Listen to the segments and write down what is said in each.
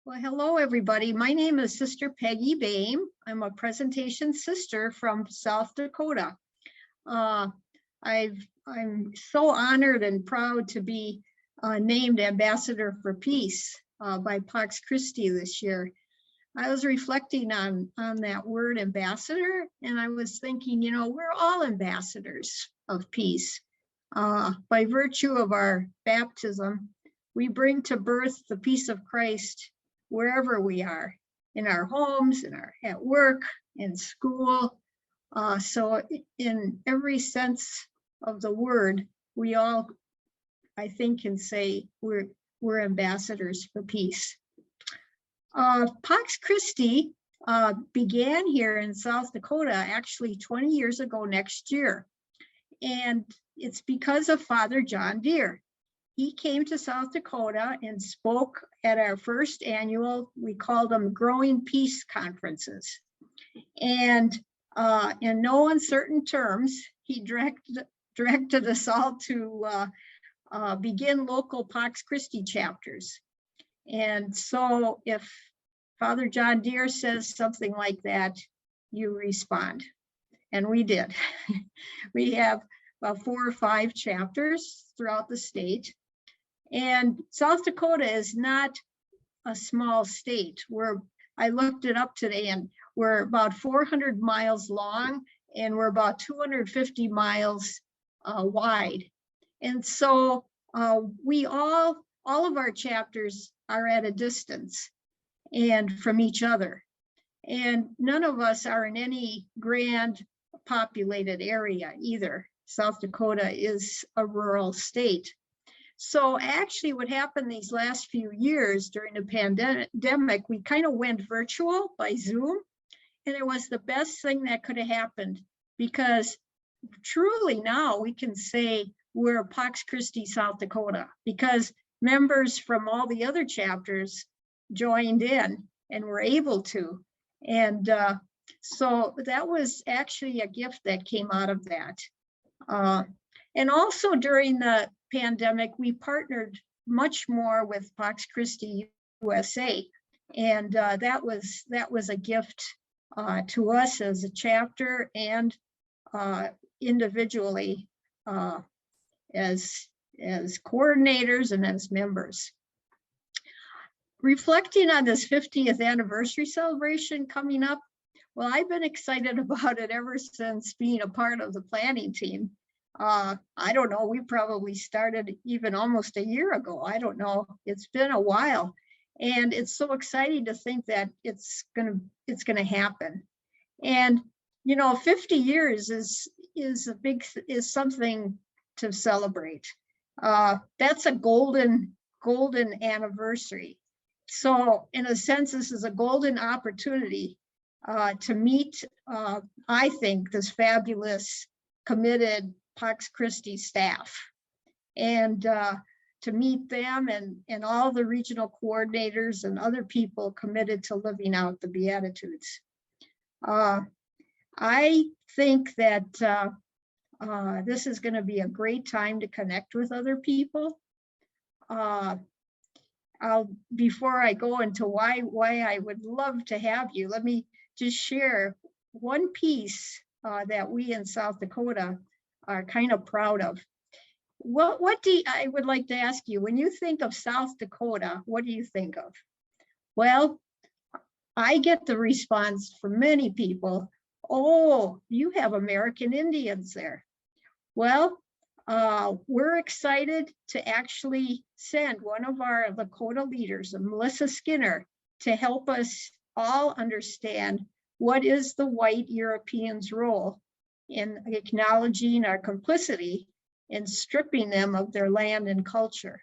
Well, hello, everybody. My name is Sister Peggy Boehm. I'm a presentation sister from South Dakota. I'm so honored and proud to be named Ambassador for Peace by Pax Christi this year. I was reflecting on that word ambassador, and I was thinking, we're all ambassadors of peace. By virtue of our baptism, we bring to birth the peace of Christ wherever we are, in our homes, at work, in school. So in every sense of the word, we all, I think, can say we're ambassadors for peace. Pax Christi began here in South Dakota actually 20 years ago next year. And it's because of Father John Deere. He came to South Dakota and spoke at our first annual, we called them Growing Peace Conferences. And in no uncertain terms, he directed us all to begin local Pax Christi chapters. And so if Father John Deere says something like that, you respond. And we did. We have about 4 or 5 chapters throughout the state. And South Dakota is not a small state. I looked it up today, and we're about 400 miles long, and we're about 250 miles wide. And so we all of our chapters are at a distance and from each other. And none of us are in any grand populated area either. South Dakota is a rural state. So actually what happened these last few years during the pandemic, we kind of went virtual by Zoom, and it was the best thing that could have happened, because truly now we can say we're Pax Christi South Dakota, because members from all the other chapters joined in and were able to. And so that was actually a gift that came out of that. And also during the pandemic, we partnered much more with Pax Christi USA, and that was a gift to us as a chapter and individually as coordinators and as members. Reflecting on this 50th anniversary celebration coming up, well, I've been excited about it ever since being a part of the planning team. I don't know, we probably started even almost a year ago. I don't know, it's been a while. And it's so exciting to think that it's gonna happen. And 50 years is something to celebrate. That's a golden anniversary. So in a sense, this is a golden opportunity to meet, I think, this fabulous, committed Pax Christi staff, and to meet them and all the regional coordinators and other people committed to living out the Beatitudes. I think that this is going to be a great time to connect with other people. Before I go into why I would love to have you, let me just share one piece that we in South Dakota are kind of proud of. I would like to ask you, when you think of South Dakota, what do you think of? Well, I get the response from many people, oh, you have American Indians there. Well, we're excited to actually send one of our Lakota leaders, Melissa Skinner, to help us all understand what is the white Europeans' role in acknowledging our complicity in stripping them of their land and culture.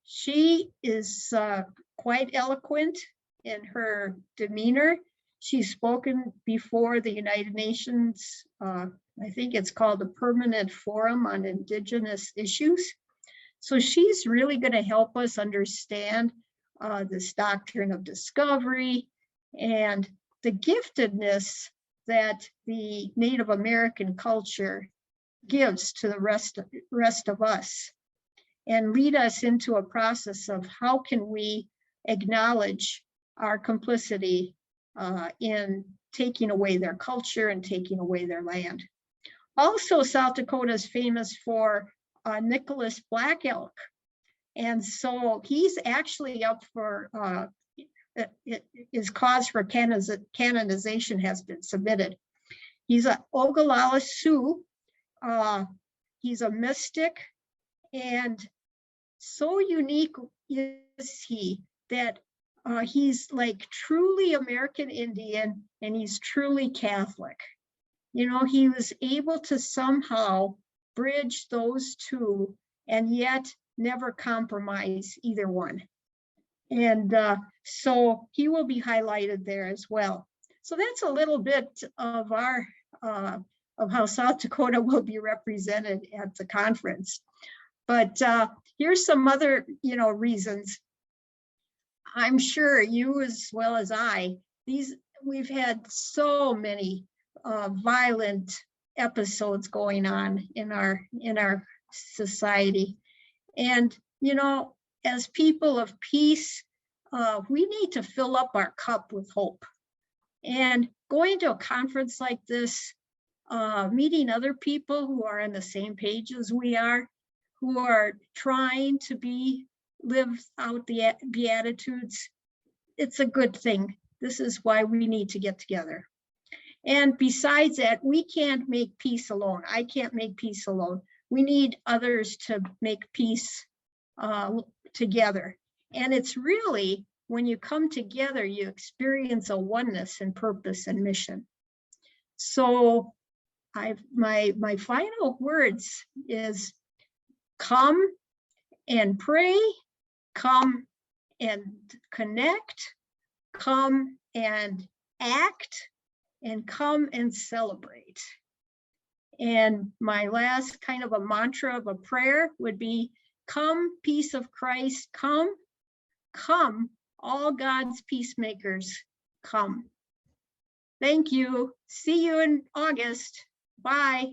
She is quite eloquent in her demeanor. She's spoken before the United Nations, I think it's called the Permanent Forum on Indigenous Issues. So she's really going to help us understand this doctrine of discovery and the giftedness that the Native American culture gives to the rest of us, and lead us into a process of how can we acknowledge our complicity in taking away their culture and taking away their land. Also, South Dakota is famous for Nicholas Black Elk. And so he's actually up for, his cause for canonization has been submitted. He's an Ogallala Sioux. He's a mystic, and so unique is he that he's like truly American Indian and he's truly Catholic. You know, he was able to somehow bridge those two and yet never compromise either one. And so he will be highlighted there as well. So that's a little bit of our of how South Dakota will be represented at the conference. But here's some other, you know, reasons. I'm sure you as well as I, we've had so many violent episodes going on in our society. And, you know, as people of peace, we need to fill up our cup with hope. And going to a conference like this, meeting other people who are on the same page as we are, who are trying to live out the Beatitudes, it's a good thing. This is why we need to get together. And besides that, we can't make peace alone. I can't make peace alone. We need others to make peace together. And it's really, when you come together, you experience a oneness in purpose and mission. So my final words is come and pray, come and connect, come and act, and come and celebrate. And my last kind of a mantra of a prayer would be, come, peace of Christ, come, come, all God's peacemakers, come. Thank you. See you in August. Bye.